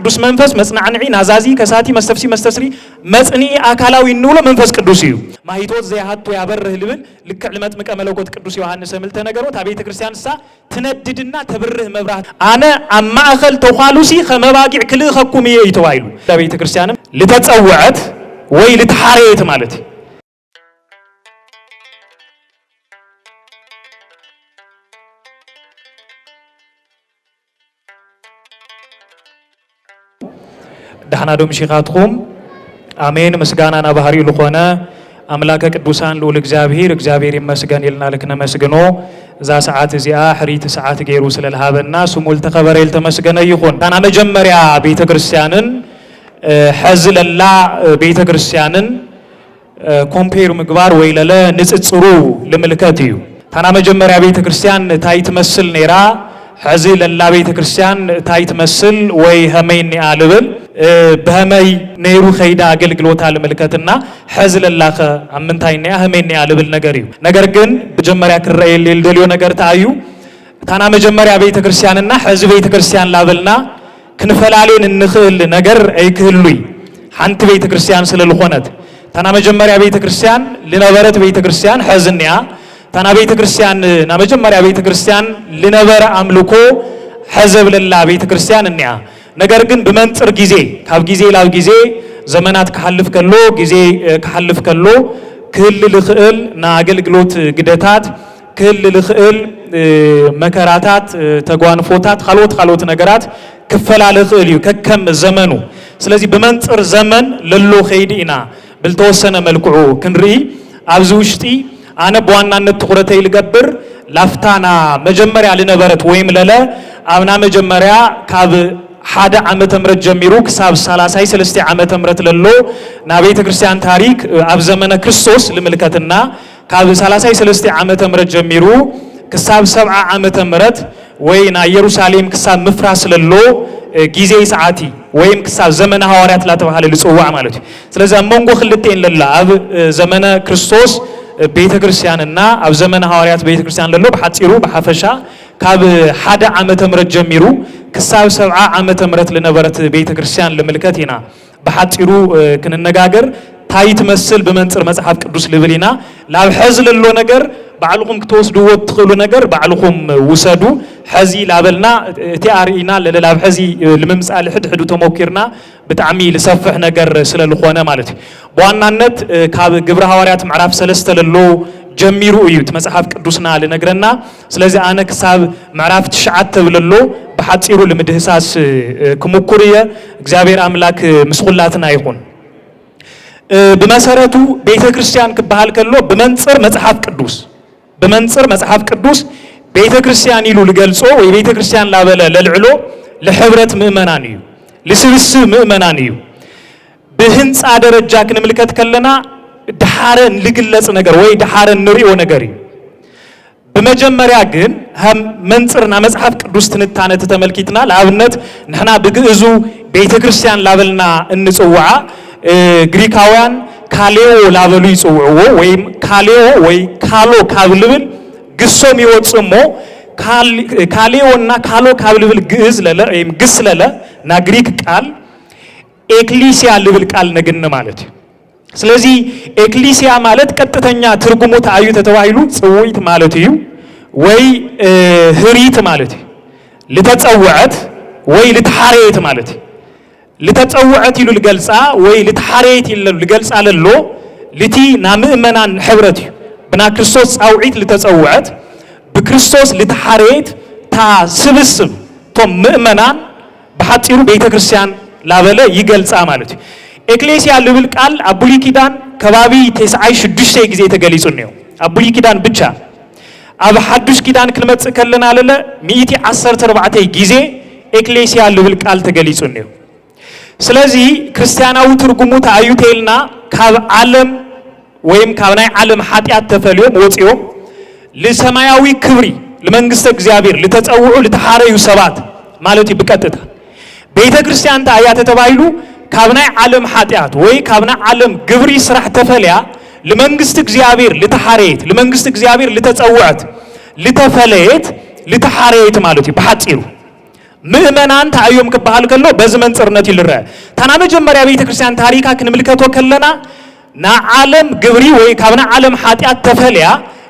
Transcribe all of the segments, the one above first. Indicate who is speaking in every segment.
Speaker 1: ቅዱስ መንፈስ መጽናዕኒ ናዛዚ ከሳቲ መስተፍሲ መስተስሪ መጽኒ አካላዊ ንውሎ መንፈስ ቅዱስ እዩ ማሂቶት ዘያሃቶ ያበርህ ልብል ልክዕ ለመጥምቀ መለኮት ቅዱስ ዮሐንስ ምልተ ነገሮት አቤተ ክርስቲያንሳ ትነድድና ተብርህ መብራት አነ አማእኸል ተኳሉሲ ከመባጊዕ ክልኸኩም ይተዋይሉ ለቤተ ክርስቲያንም ለተጸውዐት ወይ ለተሐረየት ማለት دحنا دوم شيخاتكم آمين مسجانا نبهاري لخونا أملاك قدوسان لول እግዚአብሔር ይመስገን ይልና ለከነ መስገኖ ዛ ሰዓት እዚያ ሕሪት ሰዓት ገይሩ ስለልሃበና ስሙል ተከበረል ተመስገነ ይሁን ታና መጀመሪያ ቤተ ክርስቲያንን ሐዝለላ ቤተ ክርስቲያንን ኮምፔር ምግባር ወይ ለለ ንጽጽሩ ለምልከት እዩ ታና መጀመሪያ ቤተ ክርስቲያን ታይት መስል ኔራ ሐዝለላ ቤተ ክርስቲያን ታይት መስል ወይ ሀመይን ያልብል በህመይ ነይሩ ኸይዳ አገልግሎታ ለመልከትና ሐዝለላኸ አምንታይና ህመይን ያልብል ነገር እዩ ነገር ግን በመጀመሪያ ክራኤል ለልደልዮ ነገር ታዩ ታና መጀመሪያ ቤተ ክርስቲያንና ሐዝ ቤተ ክርስቲያን ላብልና ክንፈላሌን እንኽል ነገር አይክህሉይ አንተ ቤተ ክርስቲያን ስለልኾነት ታና መጀመሪያ ቤተ ክርስቲያን ለነበረት ቤተ ክርስቲያን ሐዝንያ ታና ቤተ ክርስቲያን ና መጀመሪያ ቤተ ክርስቲያን ለነበረ አምልኮ ሐዘብለላ ቤተ ክርስቲያን እንያ ነገር ግን በመንጽር ጊዜ ካብ ጊዜ ላው ጊዜ ዘመናት ከሐልፍ ከሎ ጊዜ ከሐልፍ ከሎ ክህል ልኽእል ና አገልግሎት ግደታት ክህል ልኽእል መከራታት ተጓንፎታት ኻሎት ነገራት ክፈላል ልኽእል ከከም ዘመኑ ስለዚህ በመንጽር ዘመን ለሎ ኸይዲና بالተወሰነ መልኩ ክንርኢ አብዚ ውሽጢ አነ በዋናነት ትኩረተ ይልገብር ላፍታና መጀመሪያ ለነበረት ወይም ለለ አብና መጀመሪያ ካብ ሓደ ዓመተ ምህረት ጀሚሩ ክሳብ 33 ዓመተ ምህረት ለሎ ና ቤተ ክርስቲያን ታሪክ አብ ዘመነ ክርስቶስ ለምልከትና ካብ 33 ዓመተ ምህረት ጀሚሩ ክሳብ 70 ዓመተ ምህረት ወይና ኢየሩሳሌም ክሳብ ምፍራስ ለሎ ጊዜ ሰዓቲ ወይም ክሳብ ዘመነ ሐዋርያት ላተባለ ልጽዋዕ ማለት ስለዚህ መንጎ ክልቴን ለላ አብ ዘመነ ክርስቶስ ቤተ ክርስቲያንና አብ ዘመነ ሐዋርያት ቤተ ክርስቲያን ለሎ በሐጺሩ በሐፈሻ ካብ ሓደ ዓመተ ምህረት ጀሚሩ ክሳብ 70 ዓመተ ምህረት ለነበረት ቤተ ክርስቲያን ለምልከቲና በሐጺሩ ክንነጋገር ታይት መስል በመንጽር መጽሐፍ ቅዱስ ልብሊና ላብ ሐዝል ለሎ ነገር ባዕልኩም ክትወስዱዎ ትኽሉ ነገር ባዕልኩም ውሰዱ ሐዚ ላበልና ቲአሪና ለላብ ሐዚ ለምምጻል ሕድሕዱ ተሞክርና በጣም ለሰፍሕ ነገር ስለልኾነ ማለት በዋናነት ካብ ግብረ ሐዋርያት ምዕራፍ 3 ለሎ ጀሚሩ እዩት መጽሐፍ ቅዱስና ለነግረና ስለዚህ አነ ክሳብ ምዕራፍ 9 ተብለሎ በሐጺሩ ለምድህሳስ ክሙኩርየ እግዚአብሔር አምላክ ምስኹላትና ይሁን በመሰረቱ ቤተ ክርስቲያን ክባሃል ከሎ በመንጽር መጽሐፍ ቅዱስ ቤተ ክርስቲያን ይሉ ልገልጾ ወይ ቤተ ክርስቲያን ላበለ ለልዕሎ ለህብረት ምእመናን እዩ ለስብስብ ምእመናን እዩ በህንጻ ደረጃ ክንምልከት ከለና ደሃረን ልግለጽ ነገር ወይ ደሃረን ንሪኦ ነገር እዩ በመጀመሪያ ግን መንጽርና መጽሐፍ ቅዱስ ትንታነ ተመልኪትና ለአብነት ንሕና በግዕዙ ቤተ ክርስቲያን ላበልና እንጽውዓ ግሪካውያን ካሌዮ ላበሉ ይጽውዕዎ ወይም ካሌዮ ወይ ካሎ ካብልብል ግሶም ይወጽሞ ካሌዮና ካሎ ካብልብል ግዕዝ ለለ ወይም ግስ ለለ ና ግሪክ ቃል ኤክሊሲያ ልብል ቃል ነገነ ማለት ስለዚህ ኤክሊሲያ ማለት ቀጥተኛ ትርጉሙ ታዩ ተተዋይሉ ጽውይት ማለት እዩ ወይ ህሪት ማለት ለተጸውዐት ወይ ለተሐረየት ማለት ለተጸውዐት ይሉ ልገልጻ ወይ ለተሐረየት ይሉ ልገልጻ ለሎ ለቲ ናምእመናን ህብረት እዩ በና ክርስቶስ ጻውዒት ለተጸውዐት በክርስቶስ ለተሐረየት ታ ስብስብ ቶም ምእመናን በሐጢሩ ቤተ ክርስቲያን ላበለ ይገልጻ ማለት ኤክሌሲያ ልብል ቃል አቡሊ ኪዳን ከባቢ 96 ጊዜ ተገሊጹ ነው አቡሊ ኪዳን ብቻ አብ ሐዱስ ኪዳን ክንመጽእ ከለና ለለ 114 ጊዜ ኤክሌሲያ ልብል ቃል ተገሊጹ ነው ስለዚህ ክርስቲያናዊ ትርጉሙ ታዩቴልና ካብ ዓለም ወይም ካብ ናይ ዓለም ኃጢአት ተፈልዮም ወጽዮም ለሰማያዊ ክብሪ ለመንግስተ እግዚአብሔር ለተጸውዑ ለተሐረዩ ሰባት ማለት ይብቀጥታ ቤተ ክርስቲያን ታያ ተተባይሉ ካብ ናይ ዓለም ኃጢአት ወይ ካብ ናይ ዓለም ግብሪ ስራሕ ተፈልያ ለመንግስት እግዚአብሔር ለተሐረየት ለመንግስት እግዚአብሔር ለተጸውዐት ለተፈለየት ለተሐረየት ማለት በሐጺሩ ምእመናን ታዮም ከበሃል ከሎ በዘመን ጽርነት ይልረ ታና መጀመሪያ ቤተ ክርስቲያን ታሪካ ክንምልከቶ ከለና ና ዓለም ግብሪ ወይ ካብና ዓለም ኃጢአት ተፈልያ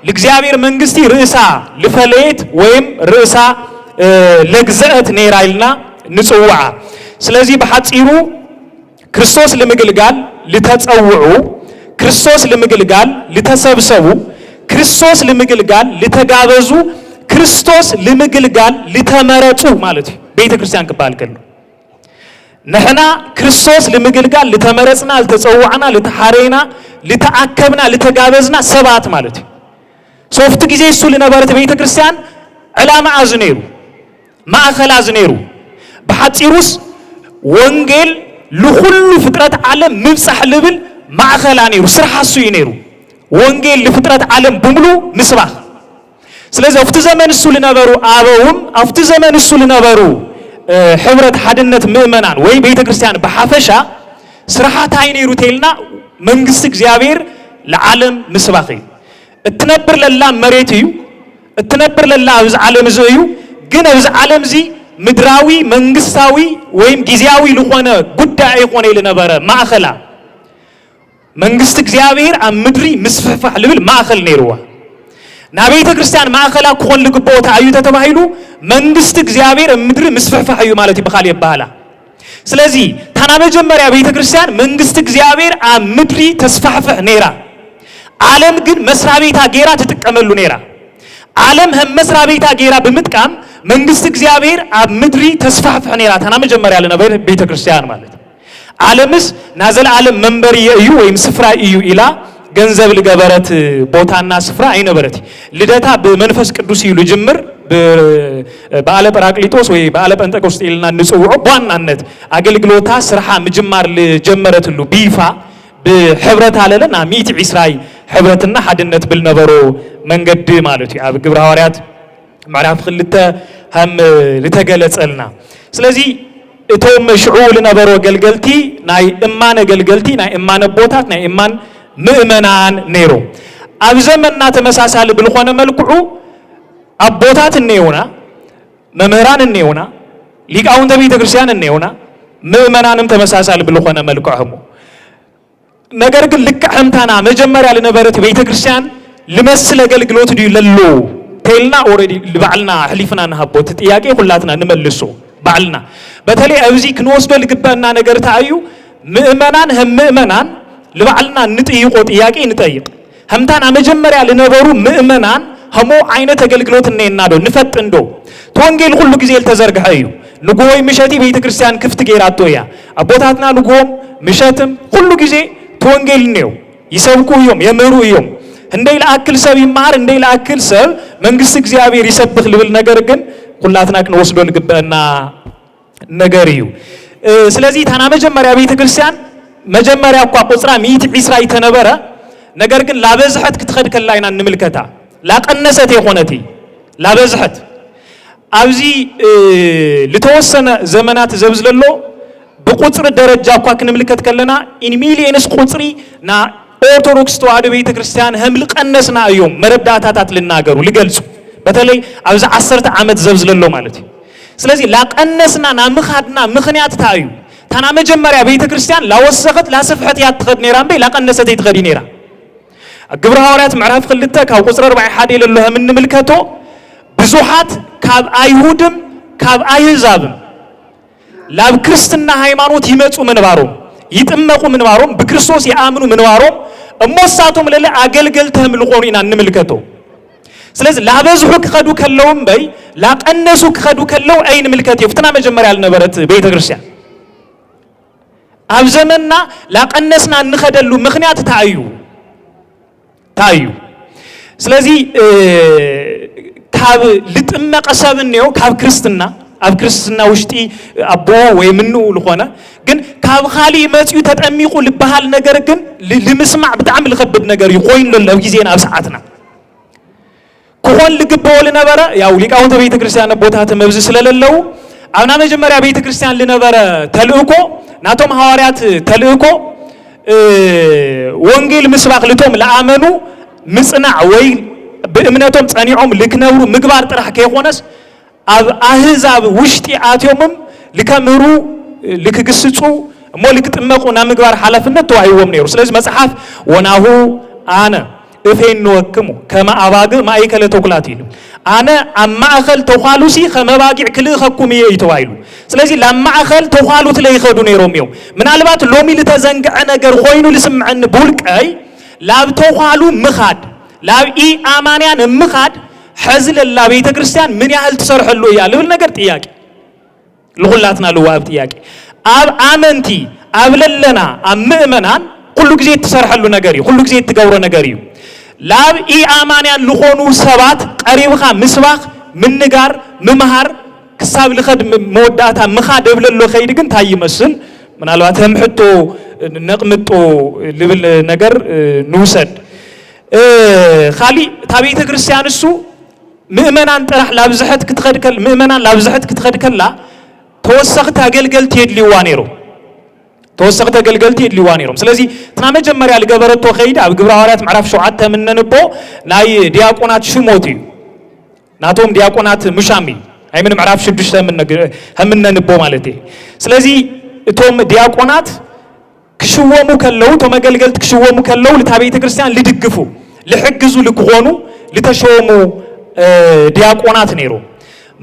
Speaker 1: ለእግዚአብሔር መንግስቲ ርዕሳ ለፈለየት ወይም ርዕሳ ለግዘት ነይራይልና ንጽውዓ ስለዚህ በሐጺሩ ክርስቶስ ለምግልጋል ለተጸውዑ ክርስቶስ ለምግልጋል ለተሰብሰቡ ክርስቶስ ለምግልጋል ለተጋበዙ ክርስቶስ ለምግልጋል ለተመረጡ ማለት ቤተ ክርስቲያን ከባል ከለ ነህና ክርስቶስ ለምግልጋል ለተመረጽና ለተጸውዓና ለተሐረይና ለተአከብና ለተጋበዝና ሰባት ማለት ሶፍት ጊዜ እሱ ለነበረት ቤተ ክርስቲያን ዕላማ አዝኔሩ ማእከል አዝኔሩ በሐጺሩስ ወንጌል ለሁሉ ፍጥረት ዓለም ምብጻሕ ልብል ማእከላ ነይሩ ስራሐሱ ይነሩ ወንጌል ለፍጥረት ዓለም በሙሉ ምስባህ ስለዚህ አፍተ ዘመን እሱ ለነበሩ አበውም አፍተ ዘመን እሱ ለነበሩ ህብረት ሐድነት ምእመናን ወይ ቤተ ክርስቲያን በሐፈሻ ስራሐት አይነሩ ተይልና መንግስት እግዚአብሔር ለዓለም ምስባህ እትነብር ለላ መሬት እዩ እትነብር ለላ አብዝ ዓለም እዩ ግን አብዝ ዓለም ዚ ምድራዊ መንግስታዊ ወይም ጊዜያዊ ለሆነ ጉዳይ አይቆነ ለነበረ ማእከላ መንግስት እግዚአብሔር አምድሪ ምስፈፋህ ልብል ማእከል ነይሩዋ ና ቤተ ክርስቲያን ማእከላ ኮን ልግቦታ አዩ ተተባሂሉ መንግስት እግዚአብሔር አምድሪ ምስፈፋህ አዩ ማለት ይበኻል ይባላ ስለዚህ ታና መጀመሪያ ቤተ ክርስቲያን መንግስት እግዚአብሔር አምድሪ ተስፋፋህ ነይራ ዓለም ግን መስራ ቤታ ጌራ ተጥቀመሉ ነይራ ዓለም መስራ ቤታ ጌራ በመጥቃም መንግስት እግዚአብሔር አምድሪ ተስፋፋህ ነይራ ታና መጀመሪያ ለነበረ ቤተ ክርስቲያን ማለት ዓለምስ ናዘል ዓለም መንበር እዩ ወይም ስፍራ እዩ ኢላ ገንዘብ ለገበረት ቦታና ስፍራ አይነበረት ልደታ በመንፈስ ቅዱስ ይሉ ጅምር በዓለ ጰራቅሊጦስ ወይ በዓለ ጴንጤቆስጤ ይልና ንጽውዑ በዋናነት አገልግሎታ ስራሃ ምጅማር ለጀመረትሉ ቢፋ በህብረት አለለና ሚት ኢስራኤል ህብረትና ሐድነት ብልነበሮ መንገድ ማለት አብ ግብረ ሐዋርያት ምዕራፍ 2 هم لتجلسلنا ስለዚህ እቶም ሽዑ ለነበሮ ገልገልቲ ናይ እማነ ገልገልቲ ናይ እማነ ቦታት ናይ እማን ምእመናን ነይሩ ኣብ ዘመንና ተመሳሳሊ ብልኾነ መልክዑ አቦታት ነውና መምህራን ነውና ሊቃውንተ ቤተ ክርስቲያን ነውና ምእመናንም ተመሳሳሊ ብልኾነ መልክዑ ነገር ግን ልክዕምታና መጀመሪያ ለነበረት ቤተ ክርስቲያን ልመስል አገልግሎት ዲለሉ ተልና ኦሬዲ ለባዕልና ህሊፍና ነሐቦት ጥያቄ ሁላትና ንመልሶ ባዕልና በተለይ አብዚ ክንወስዶ ልግባና ነገር ታዩ ምእመናን ለባዕልና ንጥይቆ ጥያቄ ንጠይቅ همتان مجمّر على نبرو مؤمنان همو عينة تجلجلوت النينادو نفتندو تونجيل كل جزيل تزرق حيو نقوي مشاتي بيت كريستيان كفت جيراتو يا أبوتاتنا نقوم مشاتم كل جزيل تونجيل نيو يسوقو يوم يمرو يوم هندي الأكل سبي مار هندي الأكل سب من قصة زيابي ريسب بخلول نجارجن كلاتنا كنوصلوا لجبنا نجاريو سلازي ثنا مجمّر على بيت كريستيان مجمّر على قابوسرا ميت إسرائيل تنبرة نجارجن لابزحت كتخد كلاينا نملكتها لا قنست يخونتي لابزحت أبزي لتوصلنا زمانات زبزللو بقطر الدرجة قاك نملكت كلنا إن ميليونس قطري نا أورثودوكس توعد بيت كريستيان هم لقنسنا يوم مرداتات للناجرو لجلسوا بتالي أبز عصرت عمد زبزللو مالتي سلازي لا قنسنا نمخدنا مخنيات تايو ثنا مجمّر يا بيت كريستيان لا وسخت لا سفحت يا تخد نيران بي لا قنست يتخدي نيران الجبر هورات معرف خلتك أو قصر 4 حادي لله من ملكته بزوحات كاب أيهودم كاب أيهزابم لا بكريستنا هايمانوت يمتوا من بارهم يتأمقوا من بارهم بكريستوس يآمنوا من بارهم موساتهم لله أجلجلتهم القرينا نملكته سلازم لا بزحك خدوا كلهم بي لا قنسوا خدوا كلهم أين ملكته فتنا مجمّر على نبرة بيت كريستيان أبزمنا لا قنسنا نخدلو مخنيات تايو سلازي كاب لتأمق أسابنيو كاب كريستنا وشتي أبوه ويمنو لخوانا جن كاب خالي ماتيو تتأميقو لبهال نجار جن لمسمع بتعمل خبب نجار يقوين لله وجزينا أبسعتنا كون لجبوا لنا برا يا وليك أو تبيت كريستيان بوتها مبزس لله أنا مجمّر بيت كريستيان لنا برا تلوكو ناتهم هواريات تلوكو وانجيل مسباق لتهم لآمنوا مصنع ويل بإمنتهم تصنيعهم لكنورو مقبار طرح كيخونس ኣብ ኣህዛብ ውሽጢ ኣትዮምም ልከምህሩ ልክግስጹ እሞ ልክጥመቁ ናብ ምግባር ሓላፍነት ተዋሂቦም ነይሩ ስለዚህ መጽሐፍ ወናሁ ኣነ እፌንወክሙ ከመ ኣባግዕ ማእከለ ተኩላት ኢሉ ኣነ ኣብ ማእኸል ተኳሉሲ ከመባጊዕ ክልእኸኩም እየ ተባሂሉ ስለዚህ ላብ ማእኸል ተኳሉት ለይኸዱ ነይሮም እዮም ምናልባት ሎሚ ልተዘንግዐ ነገር ኮይኑ ልስምዐኒ ብውልቀይ ላብ ተኳሉ ምኻድ ላብ ኢኣማንያን ምኻድ ሕዚ ለላ ቤተ ክርስቲያን ምን ያህል ትሰርሐሉ እያ ልብል ነገር ጥያቄ ልኹላትና ልዋብ ጥያቄ ኣብ ኣመንቲ ኣብ ለለና ኣብ ምእመናን ኩሉ ግዜ ትሰርሐሉ ነገር እዩ ኩሉ ግዜ ትገብሮ ነገር እዩ ላብ ኢኣማንያን ልኾኑ ሰባት ቀሪብኻ ምስባኽ ምንጋር ምምሃር ክሳብ ልኸድ መወዳእታ ምኻድ እብለሎ ኸይድ ግን እንታይ ይመስል ምናልባት ህምሕቶ ነቕምጦ ልብል ነገር ንውሰድ ካሊእ እታ ቤተ ክርስቲያን እሱ ምእመናን ጥራሕ ላብዝሐት ክትኸድከል ምእመናን ላብዝሐት ክትኸድከላ ተወሰኽቲ ኣገልገልቲ የድልይዋ ነይሮም ተወሰኽቲ ኣገልገልቲ የድልይዋ ነይሮም ስለዚ እትና መጀመርያ ልገበረቶ ኸይድ ኣብ ግብረ ሐዋርያት ምዕራፍ 7 ምነንቦ ናይ ዲያቆናት ሽሞት እዩ ናቶም ዲያቆናት ሙሻሚ ኣይምን ምዕራፍ 6 ምነንቦ ማለት እዩ ስለዚ እቶም ዲያቆናት ክሽወሙ ከለው እቶም ኣገልገልቲ ክሽወሙ ከለው ልታ ቤተ ክርስቲያን ልድግፉ ልሕግዙ ልክኾኑ ልተሸወሙ ዲያቆናት ነይሩ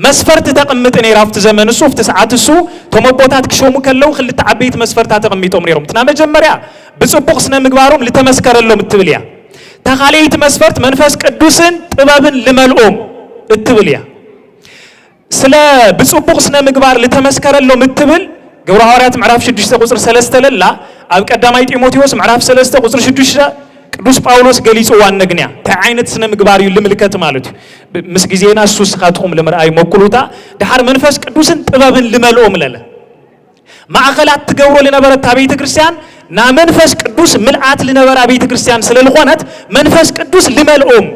Speaker 1: መስፈርት ተቀምጥ ነይራፍት ዘመን እሱ ፍት ሰዓት እሱ ተመቦታት ክሾሙ ከለው ክልተ ዓበይት መስፈርታት ተቀምጦም ነይሮም እትና መጀመርያ ብጽቡቅ ስነ ምግባሮም ልተመስከረሎም እትብልያ ተኻለይት መስፈርት መንፈስ ቅዱስን ጥበብን ልመልኦም እትብልያ ስለ ብጽቡቅ ስነ ምግባር ልተመስከረሎም እትብል ግብረ ሐዋርያት ምዕራፍ 6 ቁጥር 3 ለላ ኣብ ቀዳማይ ጢሞቴዎስ ምዕራፍ 3 ቁጥር 6 ቅዱስ ጳውሎስ ገሊጹዋ ነግንያ ታይ ዓይነት ስነ ምግባር እዩ ልምልከት ማለት እዩ ምስ ጊዜና እሱስ ካትኩም ለምርአይ ሞክሉታ ድሓር መንፈስ ቅዱስን ጥበብን ልመልኦም ለለ ማእኸላት ትገብሮ ለነበረት ቤተ ክርስቲያን ና መንፈስ ቅዱስ ምልአት ለነበራ ቤተ ክርስቲያን ስለልኾነት መንፈስ ቅዱስ ልመልኦም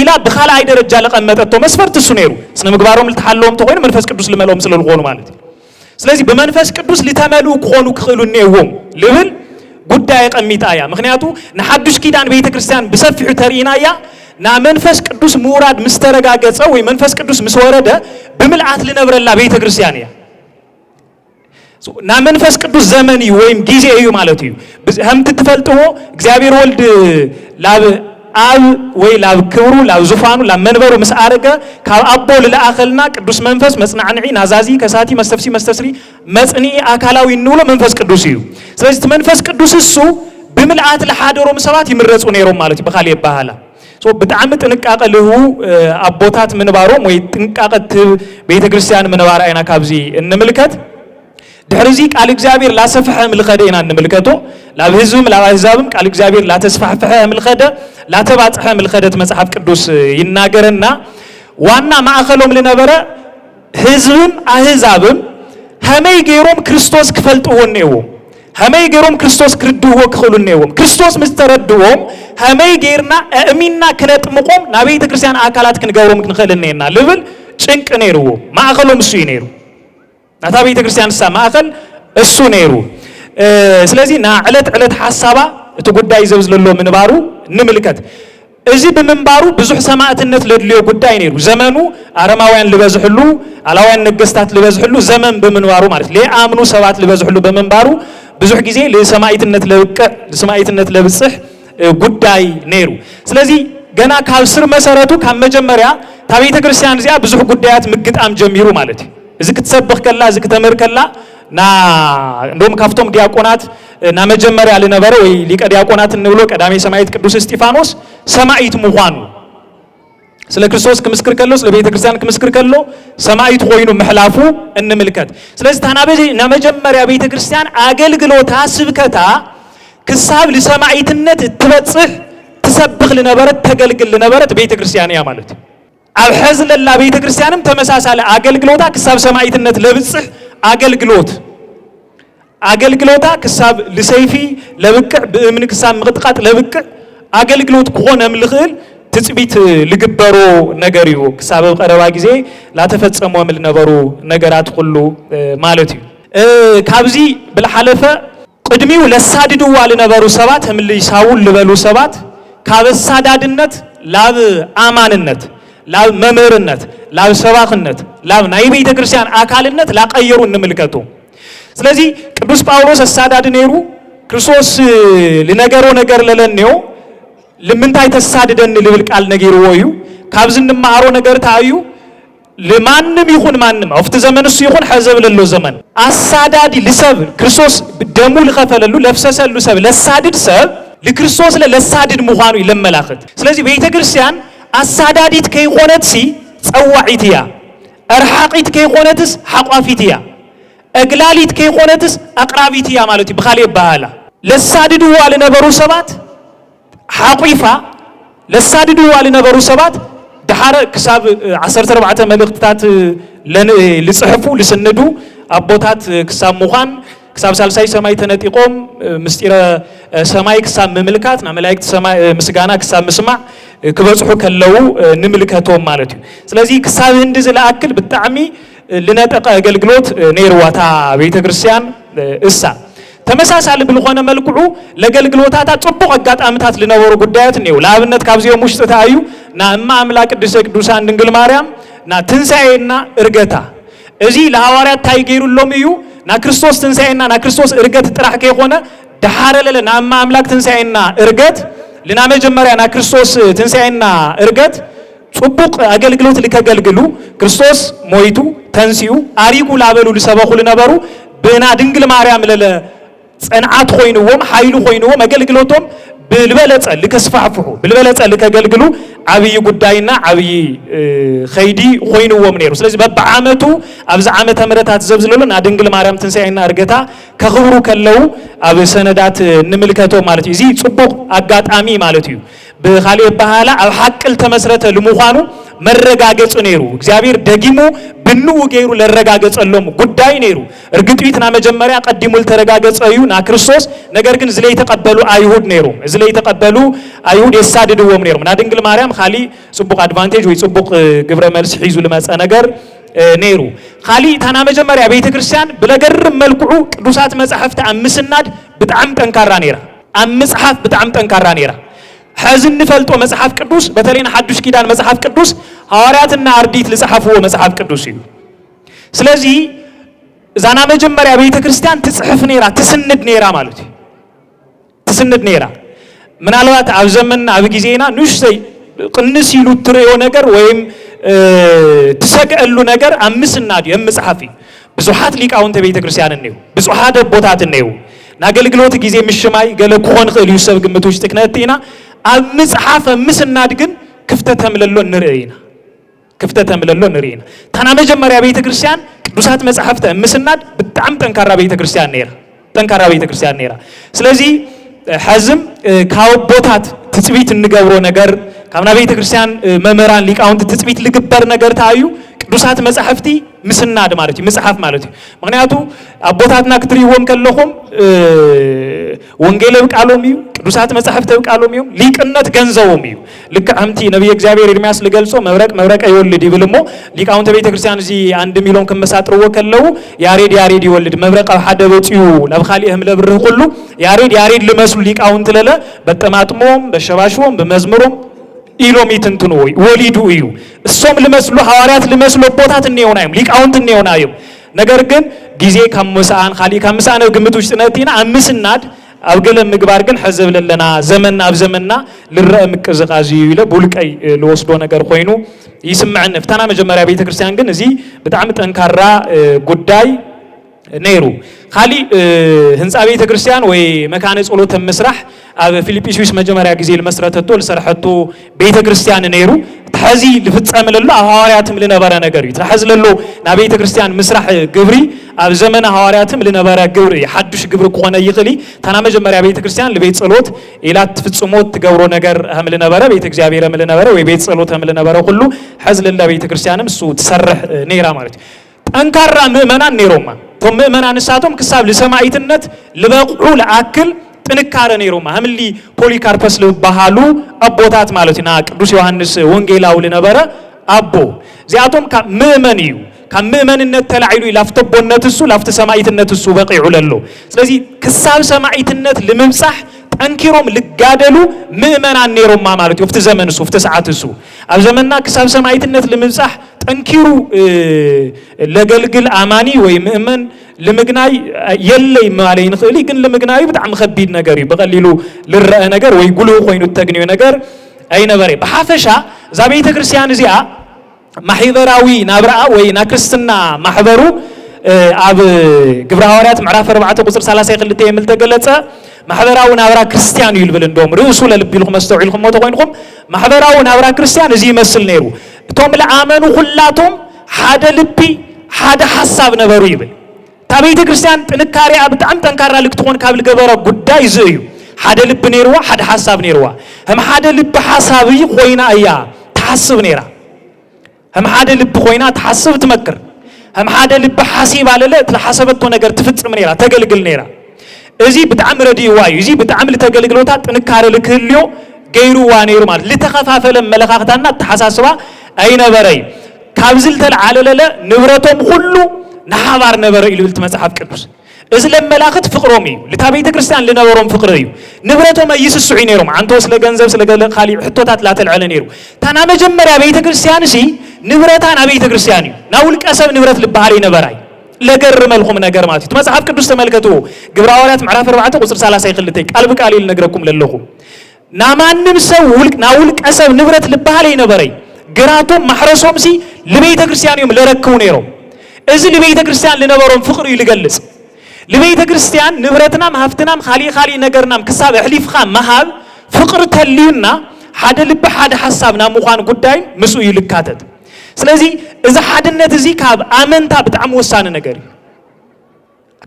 Speaker 1: ኢላ ብኻልኣይ ደረጃ ለቀመጠቶ መስፈርት እሱ ነይሩ ስነ ምግባሮም ልተሓለዎም ተኮይኑ መንፈስ ቅዱስ ልመልኦም ስለልኾኑ ማለት እዩ ስለዚህ በመንፈስ ቅዱስ ሊተመሉ ክኾኑ ክኽእሉ ነይዎም ልብል ጉዳይ ቀሚጣያ ምክንያቱ ንሓዱሽ ኪዳን ቤተ ክርስቲያን ብሰፊሑ ተሪናያ ና መንፈስ ቅዱስ ሙራድ ምስተረጋገጸ ወይ መንፈስ ቅዱስ ምስወረደ ብምልአት ልነብረላ ቤተ ክርስቲያን እያ ና መንፈስ ቅዱስ ዘመን እዩ ወይም ጊዜ እዩ ማለት እዩ همت تفلتو እግዚአብሔር ወልድ ላብ አብ ወይ ላብ ክብሩ ላብ ዙፋኑ ላብ መንበሩ መስአረገ ካብ አቦ ለአኸልና ቅዱስ መንፈስ መጽናዕኒ ናዛዚ ከሳቲ መስተፍሲ መስተስሪ መጽኒ አካላዊ ንውሎ መንፈስ ቅዱስ እዩ ስለዚህ መንፈስ ቅዱስ እሱ ብምልአት ለሓደሮም ሰባት ይምረጹ ነይሮም ማለት በኻል ይባሃላ በጣም ጥንቃቄ ለሁ አቦታት መንባሮም ወይ ጥንቃቀት ቤተ ክርስቲያን መንባር አይና ካብዚ እንምልከት ድሕርዚ ቃል እግዚአብሔር ላሰፈሐ ምልኸደና እንምልከቶ ላብህዝብም ላባህዛብም ቃል እግዚአብሔር ላተስፋፈሐ ምልኸደ ላተባጽሐ ምልኸደት መጽሐፍ ቅዱስ ይናገርና ዋና ማእኸሎም ለነበረ ህዝብም አህዛብም ሀመይ ገይሮም ክርስቶስ ክፈልጥዎ ነይዎ ሀመይ ገይሮም ክርስቶስ ክርድዎ ክኽሉ ነይዎ ክርስቶስ ምስተረድዎም ሀመይ ገይርና አእሚና ክነጥምቆም ናቤተ ክርስቲያን አካላት ክንገብሮም ክንኸልነና ልብል ጭንቅ ነይርዎ ማእኸሎም እሱ ይነይሩ ናታ ቤተ ክርስቲያን ማእኸል እሱ ነይሩ ስለዚህ ና ዕለት ሐሳባ እቲ ጉዳይ ዘብዝለሎ ምንባሩ ንምልከት እዚ በመንባሩ ብዙሕ ሰማዕትነት ለድልዮ ጉዳይ ነይሩ ዘመኑ አረማውያን ልበዝሕሉ አላውያን ነገስታት ልበዝሕሉ ዘመን በመንባሩ ማለት ለአምኑ ሰባት ልበዝሕሉ በመንባሩ ብዙሕ ጊዜ ለሰማዕትነት ለብጽሕ ጉዳይ ነይሩ ስለዚህ ገና ካብ ስር መሰረቱ ካብ መጀመሪያ ታቤተ ክርስቲያን እዚኣ ብዙሕ ጉዳያት ምግጣም ጀሚሩ ማለት እዚ ክትሰብኽ ከላ እዚ ክትመር ከላ ና እንደውም ካፍቶም ዲያቆናት ና መጀመሪያ ለነበረ ወይ ሊቀ ዲያቆናት እንብሎ ቀዳሜ ሰማዕት ቅዱስ እስጢፋኖስ ሰማዕት ምዃኑ ስለ ክርስቶስ ክምስክር ከሎ ስለ ቤተ ክርስቲያን ክምስክር ከሎ ሰማዕት ኮይኑ መሕላፉ እንምልከት ስለዚህ ታናበዚ ና መጀመሪያ ቤተ ክርስቲያን አገልግሎታ ስብከታ ክሳብ ለሰማዕትነት ትበጽሕ ተሰብኽ ለነበረት ተገልግል ለነበረት ቤተ ክርስቲያን ያ ማለት ኣብ ሕዝለላ ቤተ ክርስቲያንም ተመሳሳለ አገልግሎታ ክሳብ ሰማዕትነት ለብጽሕ አገልግሎታ ክሳብ ለሰይፊ ለብቅዕ በእምን ክሳብ ምቅጥቃጥ ለብቅዕ አገልግሎት ኮነ ምልኽል ትጽቢት ልግበሮ ነገር እዩ ክሳብ ቀረባ ጊዜ ላተፈጸሙ ምልነበሩ ነገራት ሁሉ ማለት እዩ ካብዚ ብልሐለፈ ቅድሚው ለሳድድዋ ለነበሩ ሰባት ምልይሳውን ልበሉ ሰባት ካብ ሳዳድነት ላብ አማንነት ላብ መምህርነት ላብ ሰባኽነት ላብ ናይ ቤተ ክርስቲያን አካልነት ላቀየሩ እንምልከቱ ስለዚህ ቅዱስ ጳውሎስ አሳዳድ ነሩ ክርስቶስ ለነገሮ ነገር ለለኔው ለምንታይ ተሳደደን ልብል ቃል ነገር ወዩ ካብዝን ማሮ ነገር ታዩ ለማንም ይሁን ማንም አፍተ ዘመን እሱ ይሁን ሐዘብ ለሎ ዘመን አሳዳዲ ለሰብ ክርስቶስ ደሙ ለከፈለሉ ለፍሰሰሉ ሰብ ለሳድድ ሰብ ለክርስቶስ ለሳድድ መሆኑ ይለመላክት ስለዚህ ቤተ ክርስቲያን አሳዳዲት ከይሆነትሲ ጸዋዒትያ አርሐቂት ከይሆነትስ ሐቋፊትያ እግላሊት ከይሆነትስ አቅራቢትያ ማለት ይብኻል ይባሃላ ለሳድዱ ዋልነበሩ ሰባት ሐቂፋ ለሳድዱ ዋልነበሩ ሰባት دحارة كساب 14 ملقطات لصحفو لسندو أبوتات كساب مخان كساب سالساي سماي تنتيقوم مستيرة سماي كساب مملكات نملاك سماي مسجانا كساب مسمع كبرصحو كلو نملكاتهم مالتي سلازي كساب هندز الأكل بالتعمي لنا تقى جلجلوت نيرواتا بيت كريستيان إسا ተመሳሳለ ብልኾነ መልኩዑ ለገልግሎታታ ጽቡቅ አጋጣምታት ለነበሩ ጉዳያት ነው ለአብነት ካብዚዮ ሙሽጥታዩ ና እማ አምላክ ቅዱሳን ድንግል ማርያም ና ትንሳኤና እርገታ እዚ ለሐዋርያት ታይገይሩሎም እዩ ና ክርስቶስ ትንሳኤና ና ክርስቶስ እርገት ጥራህ ከሆነ ደሐረለ ና እማ አምላክ ትንሳኤና እርገት ለና መጀመሪያ ና ክርስቶስ ትንሳኤና እርገት ጽቡቅ አገልግሎት ለከገልግሉ ክርስቶስ ሞይቱ ተንሲዩ አሪጉ ላበሉ ለሰበኹ ለነበሩ በና ድንግል ማርያም ለለ صنعات خوينوهم حيلو خوينوهم أجلجلوتهم بالبلد لكسفعفه بالبلد لكجلجلو عبي قداينا عبي خيدي خوينوهم نيرو سلسي ببعامته أبز عامة مرتات زبزلولن أدنجل ماريام تنسينا أرجتا كخبرو كلو أب سندات نملكته مالتي زي صبوق أجات أمي مالتيو بخالي بحالا أو حق التمسرة لمخانو መረጋገጽ ነሩ እግዚአብሔር ደጊሙ ብኑ ወገሩ ለረጋገጽ አለም ጉዳይ ነሩ እርግጥዊትና መጀመሪያ ቀድሞ ለተረጋገጸዩ ና ክርስቶስ ነገር ግን ዝለ የተቀበሉ አይሁድ ነሩ ዝለ የተቀበሉ አይሁድ የሳደዱዎም ነሩ ና ድንግል ማርያም ኻሊ ጽቡቅ አድቫንቴጅ ወይ ጽቡቅ ግብረ መልስ ሒዙ ለማጸ ነገር ነሩ ኻሊ ታና መጀመሪያ ቤተ ክርስቲያን ብለገር መልኩዑ ቅዱሳት መጻሕፍት አምስናድ በጣም ጠንካራ ነራ አምጽሐፍ በጣም ጠንካራ ነራ حزن نفلتو مصحف قدوس بتلين حدوش كيدان مصحف قدوس حوارياتنا أرديت لصحفو مصحف قدوس سلازي زانا مجمّريا بيت كريستيان تصحف نيرا تسند نيرا مالتي تسند نيرا من الوقت أو زمن أو جزينا نوش سي قنسي لو تريو نجر ويم تسجل له نجر أمس النادي أم مصحفي بزوحات ليك أو أنت بيت كريستيان النيو بزوحات بوتات النيو ناقل قلوت جزي مش شماي قال كون خير يوسف قمتوش تكنتينا المصحف مسناد ግን ክፍተተም ለሎ እንርእይና ክፍተተም ለሎ እንርእይና ታና መጀመሪያ ቤተ ክርስቲያን ቅዱሳት መጻሕፍት መስናድ በጣም ጠንካራ ቤተ ክርስቲያን ነራ ጠንካራ ቤተ ክርስቲያን ነራ ስለዚህ ሐዝም ካውቦታት ትጽቢት እንገብሮ ነገር ካምና ቤተ ክርስቲያን መመራን ሊቃውንት ትጽቢት ልግበር ነገር ታዩ ቅዱሳት መጻሕፍቲ ምስናድ ማለት መጽሐፍ ማለት ምክንያቱ አቦታትና ክትሪዎም ከለኹም ወንጌል በቃሎም እዩ ቅዱሳት መጻሕፍት በቃሎም እዩ ሊቅነት ገንዘውም እዩ ልክ አምቲ ነብይ እግዚአብሔር ኤርሚያስ ለገልጾ መብረቅ ይወልድ ይብልሞ ሊቃውንተ ቤተ ክርስቲያን እዚ 1 ሚሊዮን ከመሳጥርዎ ከለው ያሬድ ይወልድ መብረቅ ሓደ በጽዩ ለብኻሊህም ለብርህ ሁሉ ያሬድ ለመስሉ ሊቃውንት ለለ በጠማጥሞም በሸባሽዎም በመዝሙሮም ኢሎሚት እንትኑ ወይ ወሊዱ እዩ እሶም ለመስሉ ሐዋርያት ለመስሉ ቦታት እንየውናይም ሊቃውንት እንየውናይም ነገር ግን ጊዜ ከመሳአን ኻሊ ከመሳአን ግምት ውስጥ ነቲና አምስናድ አብገለ ምግባር ግን ሐዘብ ለለና ዘመንና አብዘመንና ልረእ ምቅዝቃዚ ይለ ቡልቀይ ለወስዶ ነገር ኮይኑ ይስምዕን ፍታና መጀመሪያ ቤተ ክርስቲያን ግን እዚ በጣም ጠንካራ ጉዳይ ነይሩ ኻሊ ህንጻ ቤተ ክርስቲያን ወይ መካነ ጸሎት መስራህ አብ ፊልጵስዩስ መጀመሪያ ጊዜ ለመስረተቶ ለሰርሐቶ ቤተ ክርስቲያን ነይሩ ተሐዚ ለፍጻም ለሎ ሐዋርያትም ለነበረ ነገር ይተሐዝ ለሎ ና ቤተ ክርስቲያን መስራህ ግብሪ አብ ዘመነ ሐዋርያትም ለነበረ ግብሪ ሐዱሽ ግብር ቆነ ይኽሊ ታና መጀመሪያ ቤተ ክርስቲያን ለቤት ጸሎት ኢላት ፍጽሞት ትገብሮ ነገር አም ለነበረ ቤተ እግዚአብሔር አም ለነበረ ወይ ቤት ጸሎት አም ለነበረ ሁሉ ሐዝ ለላ ቤተ ክርስቲያንም እሱ ተሰርሕ ነይራ ማለት ጠንካራ ምእመናን ነይሮማ ቶም ምእመናን ሳቶም ክሳብ ለሰማዕትነት ለበቁ ለአክል ጥንካሬ ነይሮማ አምሊ ፖሊካርፐስ ለባሃሉ አቦታት ማለትና ቅዱስ ዮሐንስ ወንጌላው ለነበረ አቦ ዚያቶም ከምእመን እዩ ከምእመንነት ተላዕሉ ይላፍተቦነት እሱ ላፍተ ሰማዕትነት እሱ በቂዑ ለሎ ስለዚህ ክሳብ ሰማዕትነት ለመምጻህ ጠንኪሮም ልጋደሉ ምእመናን ነይሮማ ማለት ይፍተ ዘመን እሱ ፍተ ሰዓት እሱ አብ ዘመንና ክሳብ ሰማዕትነት ለመምጻህ ጠንኪሩ ለገልግል አማኒ ወይ ምእመን ለምግናይ የለይ ማለይ ንኽእል ግን ለምግናይ በጣም ከቢድ ነገር እዩ በቀሊሉ ልረአ ነገር ወይ ጉልህ ኮይኑ ተግኒዮ ነገር አይነበረ በሐፈሻ ዛ ቤተ ክርስቲያን እዚኣ ማህበራዊ ናብራአ ወይ ናክርስትና ማህበሩ አብ ግብረ ሐዋርያት ምዕራፍ 4 ቁጥር 32 የምል ተገለጸ ማህበራው ናብራ ክርስቲያን ይልብል እንደም ርዕሱ ለልብ ይልኩም አስተውዒልኩም ሞተ ኮይንኩም ማህበራው ናብራ ክርስቲያን እዚ ይመስል ነይሩ እቶም ለአመኑ ሁላቶም ሓደ ልቢ ሓደ ሐሳብ ነበሩ ይብል ታቤተ ክርስቲያን ጥንካሬ በጣም ጠንካራ ልክትሆን ካብ ልገበረ ጉዳይ ዝዩ ሓደ ልብ ነይርዋ ሓደ ሐሳብ ነይርዋ هم ሓደ ልብ ሐሳብ ኮይና እያ ተሐስብ ነይራ هم ሓደ ልብ ኮይና ተሐስብ ትመክር هم ሓደ ልብ ሐሲብ አለለ ተሐሰበቶ ነገር ትፍጽም ነይራ ተገልግል ነይራ እዚ በጣም ረዲዋ እዩ እዚ በጣም ለተገልግሎታ ጥንካሬ ልክህልዮ ገይሩዋ ነይሩ ማለት ለተኸፋፈለ መለኻኽታና ተሐሳስባ አይነበረይ ካብዝል ተልዓለለ ንብረቶም ሁሉ ናሃባር ነበረ ይልብል መጽሐፍ ቅዱስ እዚ ለመላእክት ፍቅሮም እዩ ለታቤተ ክርስቲያን ለነበሮም ፍቅር እዩ ንብረቶም ይስስዑ ነይሮም አንተ ስለ ገንዘብ ስለ ኻሊ ሕቶታት ላተልዓለ ነይሩ ታና መጀመሪያ ቤተ ክርስቲያን ሲ ንብረታን ቤተ ክርስቲያን እዩ ናውልቀሰብ ንብረት ልባሃር ይነበራይ ለገርመልኩም ነገር ማለት እዩ መጽሐፍ ቅዱስ ተመልከቱ ግብረ ሐዋርያት ምዕራፍ 4 ቁጥር 32 ቃል በቃል ይልነግረኩም ለለኹ ናማንም ሰው ናውልቀሰብ ንብረት ልባሃር ይነበረይ ግራቶም ማሕረሶም ሲ ለቤተ ክርስቲያን እዮም ለረክቡ ነይሮም እዚ ለቤተ ክርስቲያን ለነበሮም ፍቅር ይልገልጽ ለቤተ ክርስቲያን ንብረትና ማህፍትናም ኻሊ ነገርናም ክሳብ ሕሊፍኻ መሃብ ፍቅር ተልዩና ሓደ ልብ ሓደ ሐሳብ ናምዃን ጉዳይ ምስኡ ይልካተት ስለዚህ እዚ ሓድነት እዚ ካብ አመንታ በጣም ወሳነ ነገር እዩ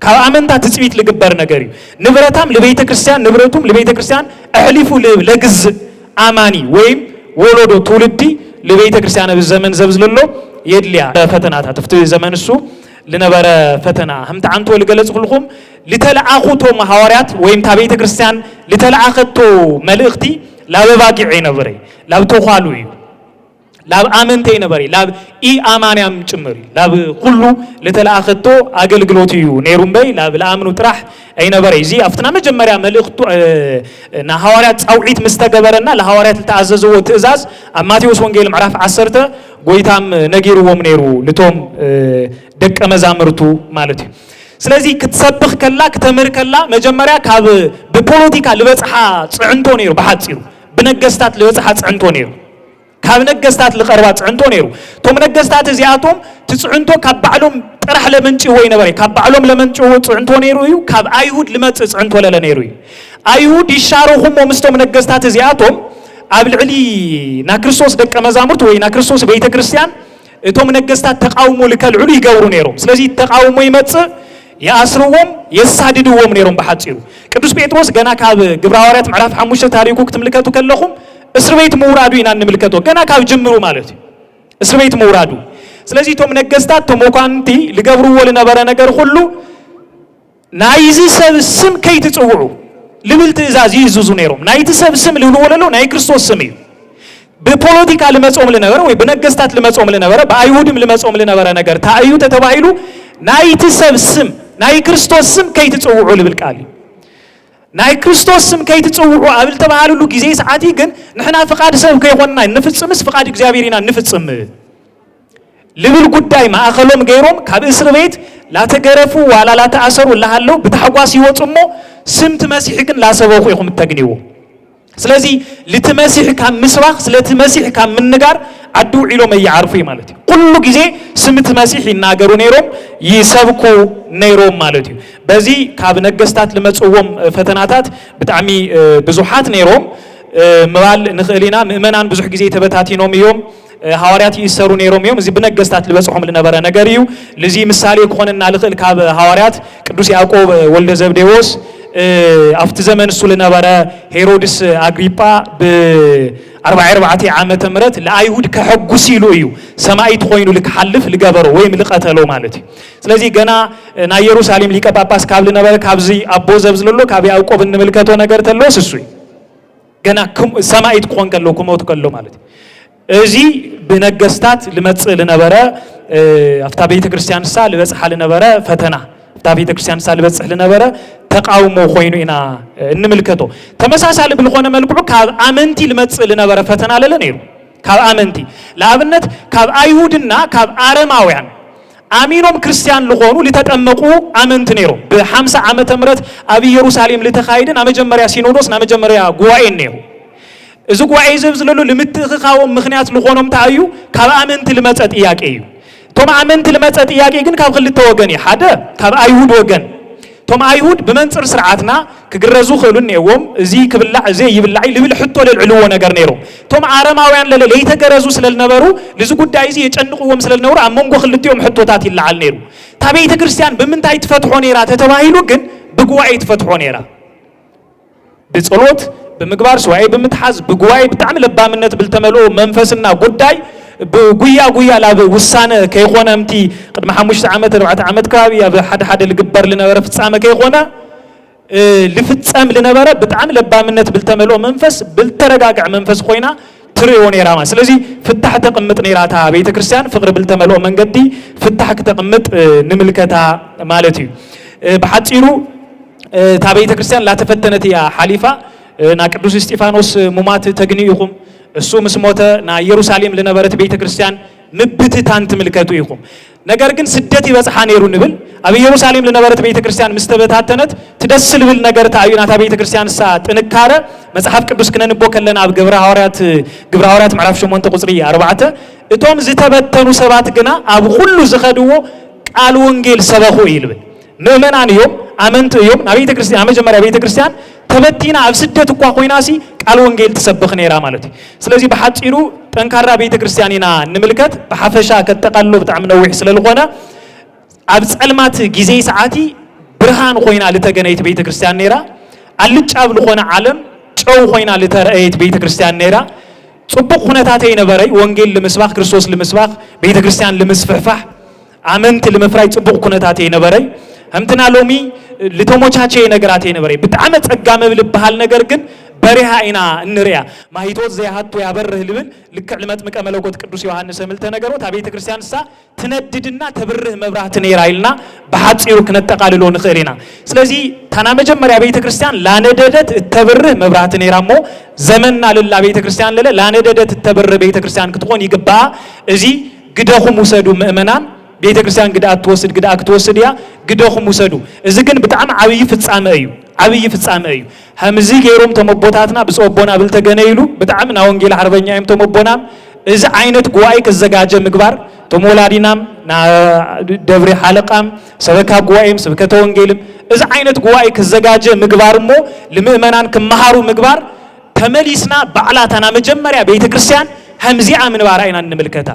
Speaker 1: ካብ አመንታ ትጽቢት ልግበር ነገር እዩ ንብረታም ለቤተ ክርስቲያን ንብረቱም ለቤተ ክርስቲያን አሕሊፉ ለግዝ አማኒ ወይም ወሎዶ ትውልዲ ለቤተ ክርስቲያን በዘመን ዘብዝለሎ የድልያ ፈተናታ ተፍት ዘመን እሱ ለነበረ ፈተና هم ታንቶ ለገለጽ ሁሉኩም ለተለአኹቶ ሐዋርያት ወይም ታቤተ ክርስቲያን ለተለአኸቶ መልእክቲ ላበባጊዕ ይነበረ ላብተኻሉ እዩ ላብ አመንተ ይነበረ ላብ አማንያም ጭምሪ ላብ ሁሉ ለተለአኸቶ አገልግሎት እዩ ነይሩም በይ ላብ ለአምኑ ጥራሕ አይነበረ እዚ አፍትና መጀመሪያ መልእክቱ ና ሐዋርያት ጻውዒት መስተገበረና ለሐዋርያት ተአዘዘው ትእዛዝ ማቴዎስ ወንጌል ምዕራፍ 10 ጎይታም ነጊሩዎም ነይሩ ለቶም ደቀ መዛምርቱ ማለት እዩ ስለዚህ ክትሰብኽ ከላ ከተምር ከላ መጀመሪያ ካብ በፖለቲካ ለበጽሓ ጽዕንቶ ነይሩ በሐጽሩ በነገስታት ለበጽሓ ጽዕንቶ ነይሩ ካብ ነገስታት ለቀርባ ጽዕንቶ ነይሩ ቶም ነገስታት እዚአቶም ትጽዕንቶ ካብ ባዕሎም ጥራሕ ለመንጭ ወይ ነበር ካብ ባዕሎም ለመንጭ ጽዕንቶ ነይሩ እዩ ካብ አይሁድ ለመጽ ጽዕንቶ ለለ ነይሩ እዩ አይሁድ ይሻሩሁም ወምስቶም ነገስታት እዚአቶም አብልዕሊ ና ክርስቶስ ደቀ መዛሙርት ወይ ና ክርስቶስ ቤተ ክርስቲያን እቶም ነገስታት ተቃውሞ ለከልዑሉ ይገብሩ ነይሮም ስለዚህ ተቃውሞ ይመጽ ያስሩዎም የሳድዱዎም ነይሮም በሐጽሩ ቅዱስ ጴጥሮስ ገና ካብ ግብረ ሐዋርያት ምዕራፍ 5 ታሪኩ ክትምልከቱ ከለኹም እስር ቤት መውራዱ ኢና እንምልከቶ ገና ካብ ጅምሩ ማለት እስር ቤት መውራዱ ስለዚህ ቶም ነገስታት ተሞካንቲ ለገብሩዎ ለነበረ ነገር ሁሉ ናይዚ ሰብ ስም ከይትጽውዑ ልብል ትእዛዝ ይዝዙ ነይሮም ናይቲ ሰብ ስም ልብልወለሎ ናይ ክርስቶስ ስም እዩ በፖለቲካ ለመጾም ለነበረ ወይ በነገስታት ለመጾም ለነበረ በአይሁድም ለመጾም ለነበረ ነገር ታዩ ተተባይሉ ናይቲ ሰብ ስም ናይ ክርስቶስ ስም ከይትጽውዑ ልብል ቃል ናይ ክርስቶስ ስም ከይትጽውዑ አብል ተባሃሉሉ ጊዜ ሰዓቲ ግን ንሕና ፍቃድ ሰብ ከይኾንና ንፍጽምስ ፍቃድ እግዚአብሔር ኢና ንፍጽም ልብል ጉዳይ ማእኸሎም ገይሮም ካብ እስር ቤት ላተገረፉ ዋላ ላተአሰሩ ለሃለው በተሐጓስ ይወጽሞ ስምት መሲሕ ግን ላሰበው ይኹም ተግኒዎ ስለዚህ ለተመሲሕ ካብ ምስባኽ ስለተመሲሕ ካብ ምንጋር አዱ ዒሎም ያዓርፉ ማለት እዩ ሁሉ ጊዜ ስምት መሲሕ ይናገሩ ነይሮም ይሰብኩ ነይሮም ማለት እዩ በዚ ካብ ነገስታት ለመጽዎም ፈተናታት በጣም ብዙሓት ነይሮም መባል ንኽእሊና ምእመናን ብዙሕ ጊዜ ተበታቲኖም እዮም ሐዋርያት ይሰሩ ነይሮም እዮም እዚ በነገስታት ለበጽሖም ለነበረ ነገር እዩ ለዚ ምሳሌ ኮነና ለኽእል ካብ ሐዋርያት ቅዱስ ያዕቆብ ወልደ ዘብዴዎስ አፍት ዘመን እሱ ለነበረ ሄሮድስ አግሪጳ በ44 ዓመተ ምህረት ለአይሁድ ከሐጉስ ይሉ እዩ ሰማይት ኮይኑ ልክሐልፍ ልገበሮ ወይም ልቀተሎ ማለት እዩ ስለዚህ ገና ና ኢየሩሳሌም ሊቀ ጳጳስ ካብ ለነበረ ካብዚ አቦ ዘብዝለሎ ካብ ያዕቆብ እንመልከቶ ነገር ተሎስ እሱ ገና ሰማይት ኮን ከሎ ኩሞት ከሎ ማለት እዚ በነገስታት ለመጽ ለነበረ አፍታ ቤተ ክርስቲያን ሳ ለበጽሐ ለነበረ ፈተና ታቤተ ክርስቲያን ሳልበጽሕ ለነበረ ተቃውሞ ኮይኑ ኢና እንምልከቶ ተመሳሳለ ብልኾነ መልኩ ካብ አመንቲ ለመጽ ለነበረ ፈተና ለለ ነይሩ ካብ ኣመንቲ ለኣብነት ካብ ኣይሁድና ካብ አረማውያን አሚኖም ክርስቲያን ለሆኑ ለተጠመቁ አመንት ነይሮ በ50 ዓመተ ምህረት ኣብ ኢየሩሳሌም ለተኻይደን አመጀመሪያ ሲኖዶስ አመጀመሪያ ጉባኤ ነይሮ እዚ ጉባኤ ዘብዝለሉ ለምትኻው ምክንያት ለሆኖም ታዩ ካብ አመንት ለመጸ ጥያቄ እዩ ቶም አመንት ለመጸ ጥያቄ ግን ካብ ክልተ ወገን ሓደ ካብ አይሁድ ወገን ቶም አይሁድ በመንጽር ስርዓትና ክግረዙ ኸሉን ነዎም እዚ ክብላዕ እዚ ይብላዕ ልብል ሕቶ ለልዕልዎ ነገር ነይሮ ቶም አረማውያን ለይተገረዙ ስለልነበሩ ለዚ ጉዳይ እዚ የጨንቁዎም ስለልነበሩ አመንጎ ክልቲኦም ሕቶታት ይልዓል ነይሩ ታ ቤተ ክርስቲያን በምንታይ ትፈትሖ ነይራ ተተባሂሉ ግን በጉባኤ ትፈትሖ ነይራ በጸሎት በምግባር ሱባኤ በምትሐዝ በጉባኤ በጣም ለባምነት ብልተመልኦ መንፈስና ጉዳይ ጉያ ላብ ውሳነ ከይኾነ እምቲ ቅድመ 5 ዓመት 4 ዓመት ከባቢ ኣብ ሓደ ልግበር ለነበረ ፍጻመ ከይኾነ ልፍጻም ለነበረ በጣም ለባምነት ብልተመልኦ መንፈስ ብልተረጋጋዕ መንፈስ ኮይና ትርዮ ነይራ ማለት ስለዚህ ፍታሕ ተቀምጥ ነይራታ ቤተ ክርስቲያን ፍቅር ብልተመልኦ መንገዲ ፍታሕ ከተቀምጥ ንምልከታ ማለት እዩ በሐጺሩ ታ ቤተ ክርስቲያን ላተፈተነት ያ ሐሊፋ ና ቅዱስ እስጢፋኖስ ሙማት ተግኒኡኹም እሱ መስሞተ ና ኢየሩሳሌም ለነበረት ቤተ ክርስቲያን ምብትታን ትምልከቱ ይኹም ነገር ግን ስደት ይበጽሐ ነይሩ ንብል ኣብ ኢየሩሳሌም ለነበረት ቤተ ክርስቲያን ምስተበታተነት ትደስል ብል ነገር ታዩናታ ቤተ ክርስቲያን ሳ ጥንካረ መጽሐፍ ቅዱስ ክነንቦ ከለና ኣብ ግብረ ሐዋርያት ምዕራፍ 8 ቁጽሪ 4 እቶም ዝተበተኑ ሰባት ግና ኣብ ሁሉ ዝኸድዎ ቃል ወንጌል ሰበኹ ይልብል ምእመናን እዮም አመንት እዮም ና ቤተ ክርስቲያን መጀመሪያ ቤተ ክርስቲያን ተበቲና ኣብ ስደት እኳ ኮይናሲ ቃል ወንጌል ተሰብኽ ነይራ ማለት ስለዚህ በሐጺሩ ጠንካራ ቤተ ክርስቲያኒና ንምልከት በሐፈሻ ከተቀሉ በጣም ነውሕ ስለልኾነ ኣብ ጸልማት ጊዜ ሰዓቲ ብርሃን ኮይና ለተገነይት ቤተ ክርስቲያን ነይራ አልጫብ ለኾነ ዓለም ጨው ኮይና ለተረአየት ቤተ ክርስቲያን ነይራ ጽቡቕ ሁነታት የነበረይ ወንጌል ለመስባኽ ክርስቶስ ለመስባኽ ቤተ ክርስቲያን ለመስፈሕፋሕ አመንት ለመፍራይ ጽቡቕ ሁነታት የነበረይ همتنا لومي لتوموچاچه ነገራት የነበረ በጣም ጸጋ መብል በሃል ነገር ግን በሪሃ አይና እንሪያ ማይቶት ዘያሃቱ ያበርህ ልብል ልክ ለመጥምቀ መለኮት ቅዱስ ዮሐንስ መልተ ነገሮት አቤተ ክርስቲያንሳ ትነድድና ተብርህ መብራት ነይራይልና በሐጺሩ ከነጠቃልሎ ንخيرና ስለዚህ ታና መጀመሪያ ቤተ ክርስቲያን ላነደደት ተብርህ መብራት ነይራሞ ዘመንና ለላ ቤተ ክርስቲያን ለለ ላነደደት ተብርህ ቤተ ክርስቲያን ክትሆን ይግባ እዚ ግደኹም ወሰዱ ምእመናን ቤተ ክርስቲያን ግዳት ትወስድ ያ ግደኹም ወሰዱ እዚ ግን በጣም ዓብይ ፍጻመ እዩ همزي ገይሮም ተመቦታትና ብጾቦና ብልተገነይሉ በጣም ና ወንጌል አርበኛም ተመቦና እዚ አይነት ጉባኤ ከዘጋጀ ምግባር ተሞላዲናም ና ደብረ ሐለቃም ሰበካ ጉባኤም ስብከተ ወንጌልም እዚ አይነት ጉባኤ ከዘጋጀ ምግባርሞ ለምእመናን ከመሃሩ ምግባር ተመሊስና በዓላታና መጀመሪያ ቤተ ክርስቲያን همزي አምን ባራይና እንመልከታ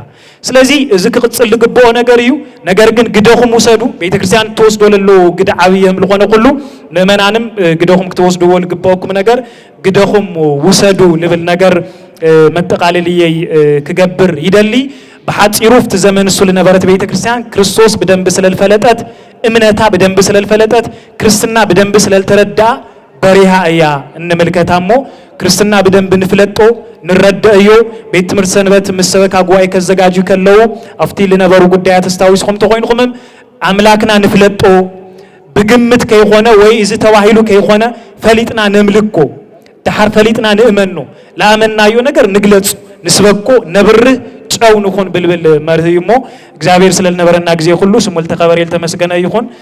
Speaker 1: ስለዚህ እዚ ክቅጽል ልግቦ ነገር እዩ ነገር ግን ግደኹም ወሰዱ ቤተ ክርስቲያን ተወስዶለሎ ግዳ ዓብየም ለሆነ ሁሉ ምእመናንም ግደኹም ክትወስዱ ወልግቦኩም ነገር ግደኹም ወሰዱ ልብል ነገር መጠቃለልየ ክገብር ይደሊ በሐጺሩ ፍት ዘመን እሱ ለነበረት ቤተ ክርስቲያን ክርስቶስ በደንብ ስለልፈለጠት እምነታ በደንብ ስለልፈለጠት ክርስትና በደንብ ስለልተረዳ በሪሃ እያ እንመልከታሞ ክርስትና በደንብ ንፍለጦ ንረዳዮ ቤት ትምህርት ሰንበት መሰበካ ጉባኤ ከዘጋጁ ከለው አፍቲ ለነበሩ ጉዳያት ተስታውስኩም ተቆይንኩም አምላክና ንፍለጦ በግምት ከይሆነ ወይ እዚ ተዋሂሉ ከይሆነ ፈሊጥና ነምልኮ ተሐር ፈሊጥና ንእመኖ ለአመናዮ ነገር ንግለጽ ንስበኮ ነብርህ ጨው ንኹን ብልብል መርህይሞ እግዚአብሔር ስለልነበረና ጊዜ ሁሉ ስሙ ተከበረ ተመስገነ ይሁን